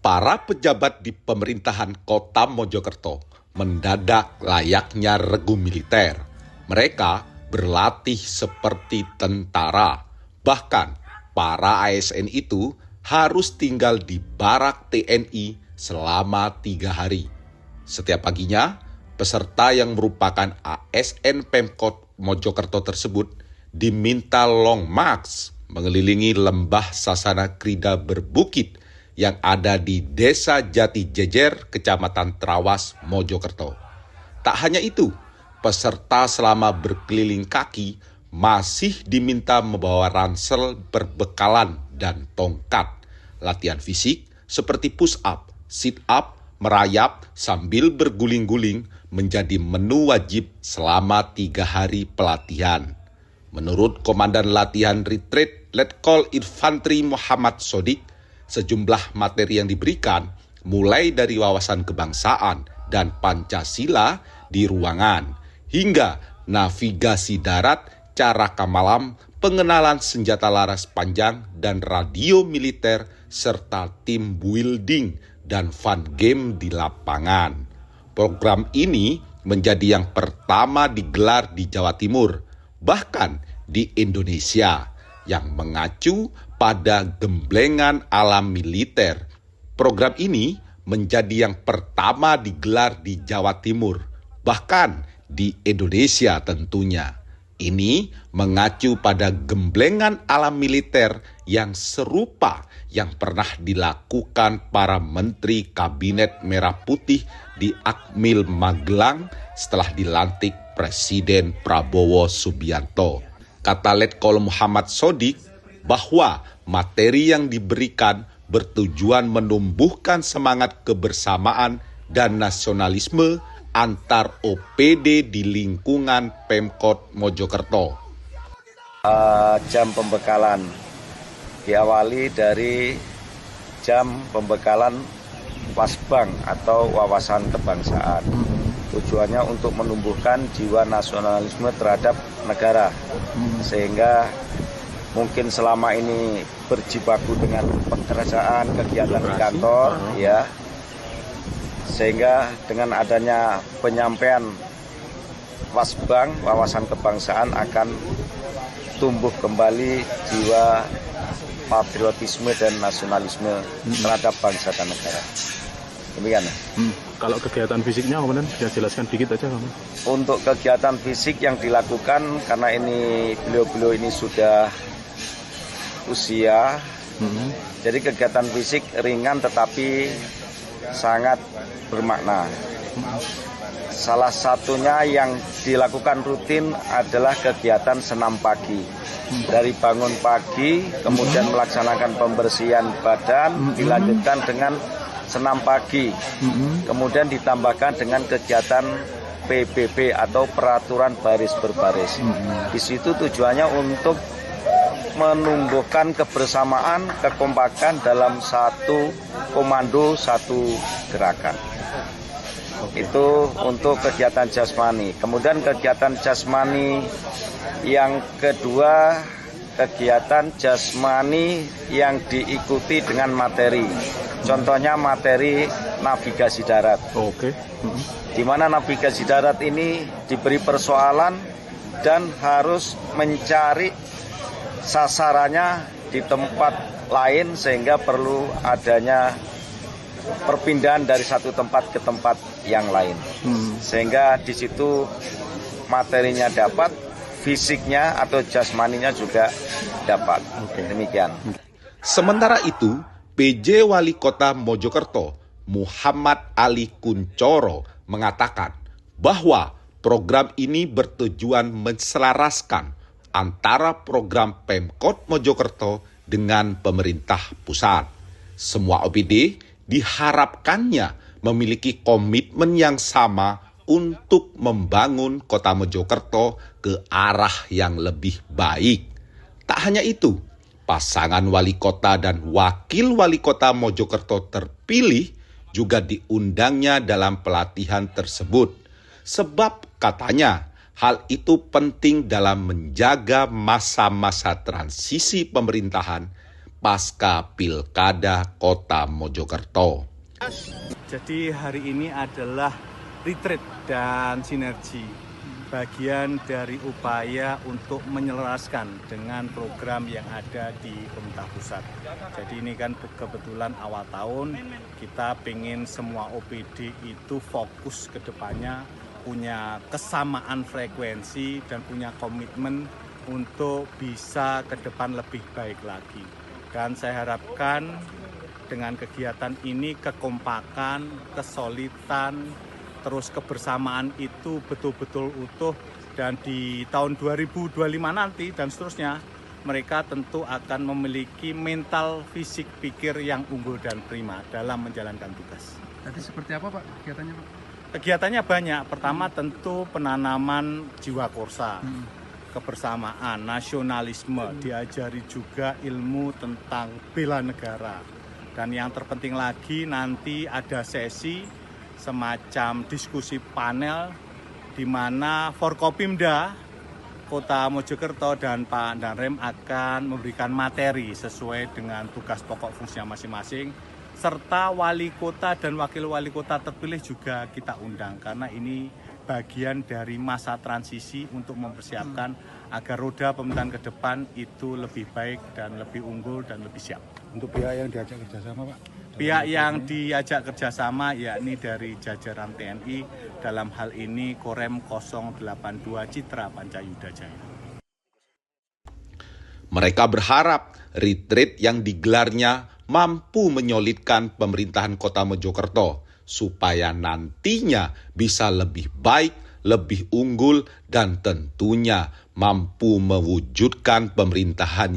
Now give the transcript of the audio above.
Para pejabat di pemerintahan Kota Mojokerto mendadak layaknya regu militer. Mereka berlatih seperti tentara. Bahkan para ASN itu harus tinggal di barak TNI selama 3 hari. Setiap paginya, peserta yang merupakan ASN Pemkot Mojokerto tersebut diminta long march mengelilingi lembah Sasana Krida berbukit yang ada di Desa Jati Jejer, Kecamatan Trawas, Mojokerto. Tak hanya itu, peserta selama berkeliling kaki masih diminta membawa ransel berbekalan dan tongkat. Latihan fisik seperti push up, sit up, merayap sambil berguling-guling menjadi menu wajib selama 3 hari pelatihan. Menurut Komandan Latihan Retreat Letkol Infantri Muhammad Sodik, sejumlah materi yang diberikan mulai dari wawasan kebangsaan dan Pancasila di ruangan, hingga navigasi darat, cara kamalam, pengenalan senjata laras panjang dan radio militer, serta tim building dan fun game di lapangan. Program ini menjadi yang pertama digelar di Jawa Timur, bahkan di Indonesia, yang mengacu pada gemblengan alam militer. Program ini menjadi yang pertama digelar di Jawa Timur, bahkan di Indonesia tentunya. Ini mengacu pada gemblengan alam militer yang serupa yang pernah dilakukan para menteri Kabinet Merah Putih di Akmil Magelang setelah dilantik Presiden Prabowo Subianto. Kata Letkol Muhammad Sodik bahwa materi yang diberikan bertujuan menumbuhkan semangat kebersamaan dan nasionalisme antar OPD di lingkungan Pemkot Mojokerto. Jam pembekalan diawali dari jam pembekalan Wasbang atau wawasan kebangsaan. Tujuannya untuk menumbuhkan jiwa nasionalisme terhadap negara, sehingga mungkin selama ini berjibaku dengan pekerjaan, kegiatan di kantor, ya, sehingga dengan adanya penyampaian Wasbang, wawasan kebangsaan, akan tumbuh kembali jiwa patriotisme dan nasionalisme terhadap bangsa dan negara. Demikian. Kalau kegiatan fisiknya, Komandan, bisa jelaskan dikit aja, Komandan. Untuk kegiatan fisik yang dilakukan, karena ini beliau-beliau ini sudah usia, jadi kegiatan fisik ringan tetapi sangat bermakna. Salah satunya yang dilakukan rutin adalah kegiatan senam pagi. Dari bangun pagi, kemudian melaksanakan pembersihan badan, dilanjutkan dengan senam pagi, kemudian ditambahkan dengan kegiatan PBB atau peraturan baris berbaris. Di situ tujuannya untuk menumbuhkan kebersamaan, kekompakan dalam satu komando, satu gerakan. Itu untuk kegiatan jasmani. Kemudian kegiatan jasmani yang kedua, kegiatan jasmani yang diikuti dengan materi. Contohnya materi navigasi darat. Di mana navigasi darat ini diberi persoalan dan harus mencari sasarannya di tempat lain, sehingga perlu adanya perpindahan dari satu tempat ke tempat yang lain. Sehingga di situ materinya dapat, fisiknya atau jasmaninya juga dapat. Demikian. Sementara itu, PJ Wali Kota Mojokerto, Muhammad Ali Kuncoro, mengatakan bahwa program ini bertujuan menselaraskan antara program Pemkot Mojokerto dengan pemerintah pusat. Semua OPD diharapkannya memiliki komitmen yang sama untuk membangun Kota Mojokerto ke arah yang lebih baik. Tak hanya itu, pasangan wali kota dan wakil wali kota Mojokerto terpilih juga diundangnya dalam pelatihan tersebut. Sebab katanya hal itu penting dalam menjaga masa-masa transisi pemerintahan pasca Pilkada Kota Mojokerto. Jadi hari ini adalah retreat dan sinergi, bagian dari upaya untuk menyelaraskan dengan program yang ada di pemerintah pusat. Jadi ini kan kebetulan awal tahun, kita pengen semua OPD itu fokus ke depannya, punya kesamaan frekuensi dan punya komitmen untuk bisa ke depan lebih baik lagi. Dan saya harapkan dengan kegiatan ini kekompakan, kesolidan, terus kebersamaan itu betul-betul utuh, dan di tahun 2025 nanti dan seterusnya mereka tentu akan memiliki mental, fisik, pikir yang unggul dan prima dalam menjalankan tugas. Tadi seperti apa Pak kegiatannya Pak? Kegiatannya banyak. Pertama tentu penanaman jiwa korsa, kebersamaan, nasionalisme, diajari juga ilmu tentang bela negara. Dan yang terpenting lagi nanti ada sesi semacam diskusi panel di mana Forkopimda Kota Mojokerto dan Pak Danrem akan memberikan materi sesuai dengan tugas pokok fungsinya masing-masing, serta wali kota dan wakil wali kota terpilih juga kita undang karena ini bagian dari masa transisi untuk mempersiapkan agar roda pemerintahan ke depan itu lebih baik dan lebih unggul dan lebih siap. Untuk pihak yang diajak kerjasama Pak? Pihak yang diajak kerjasama yakni dari jajaran TNI, dalam hal ini Korem 082 Citra Pancayuda Jaya. Mereka berharap retreat yang digelarnya mampu menyolidkan pemerintahan Kota Mojokerto supaya nantinya bisa lebih baik, lebih unggul, dan tentunya mampu mewujudkan pemerintahan